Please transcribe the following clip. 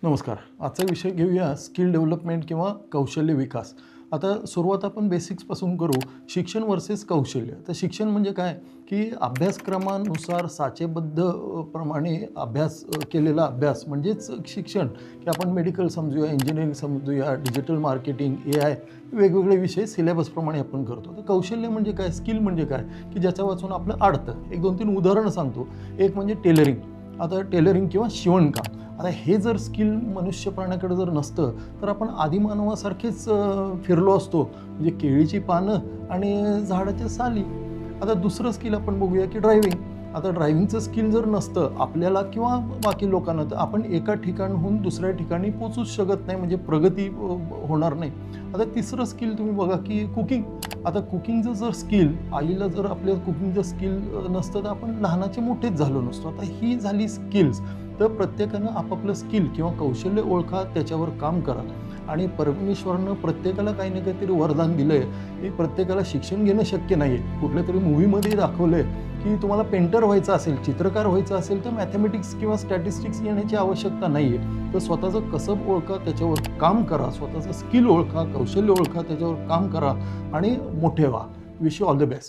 नमस्कार. आजचा विषय घेऊया स्किल डेव्हलपमेंट किंवा कौशल्य विकास. आता सुरुवात आपण बेसिक्सपासून करू. शिक्षण वर्सेस कौशल्य. तर शिक्षण म्हणजे काय, की अभ्यासक्रमानुसार साचेबद्ध प्रमाणे अभ्यास केलेला अभ्यास म्हणजेच शिक्षण, की आपण मेडिकल समजूया, इंजिनिअरिंग समजूया, डिजिटल मार्केटिंग, AI वेगवेगळे विषय सिलेबसप्रमाणे आपण करतो. तर कौशल्य म्हणजे काय, स्किल म्हणजे काय, की ज्याच्या वाचून आपलं अडतं. 1-2-3 उदाहरणं सांगतो. एक म्हणजे टेलरिंग. आता टेलरिंग किंवा शिवणकाम. आता हे जर स्किल मनुष्य प्राण्याकडे जर नसतं तर आपण आदिमानवासारखेच फिरलो असतो, म्हणजे केळीची पानं आणि झाडाच्या साली. आता दुसरं स्किल आपण बघूया की ड्रायव्हिंग. आता ड्रायव्हिंगचं स्किल जर नसतं आपल्याला किंवा बाकी लोकांना, तर आपण एका ठिकाणाहून दुसऱ्या ठिकाणी पोचूच शकत नाही, म्हणजे प्रगती होणार नाही. आता तिसरं स्किल तुम्ही बघा की कुकिंग. आता कुकिंगचं जर स्किल, आईला जर आपल्या कुकिंगचं स्किल नसतं तर आपण लहानाचे मोठेच झालो नसतो. आता ही झाली स्किल्स. तर प्रत्येकानं आपापलं स्किल किंवा कौशल्य ओळखा, त्याच्यावर काम करा. आणि परमेश्वरानं प्रत्येकाला काही ना काहीतरी वरदान दिलं आहे, की प्रत्येकाला शिक्षण घेणं शक्य नाही आहे. कुठल्या तरी मूव्हीमध्ये दाखवलं आहे की तुम्हाला पेंटर व्हायचं असेल, चित्रकार व्हायचं असेल तर मॅथमॅटिक्स किंवा स्टॅटिस्टिक्स येण्याची आवश्यकता नाही आहे. तर स्वतःचं कसब ओळखा, त्याच्यावर काम करा, स्वतःचं स्किल ओळखा, कौशल्य ओळखा, त्याच्यावर काम करा आणि मोठे व्हा. Wish you all the best.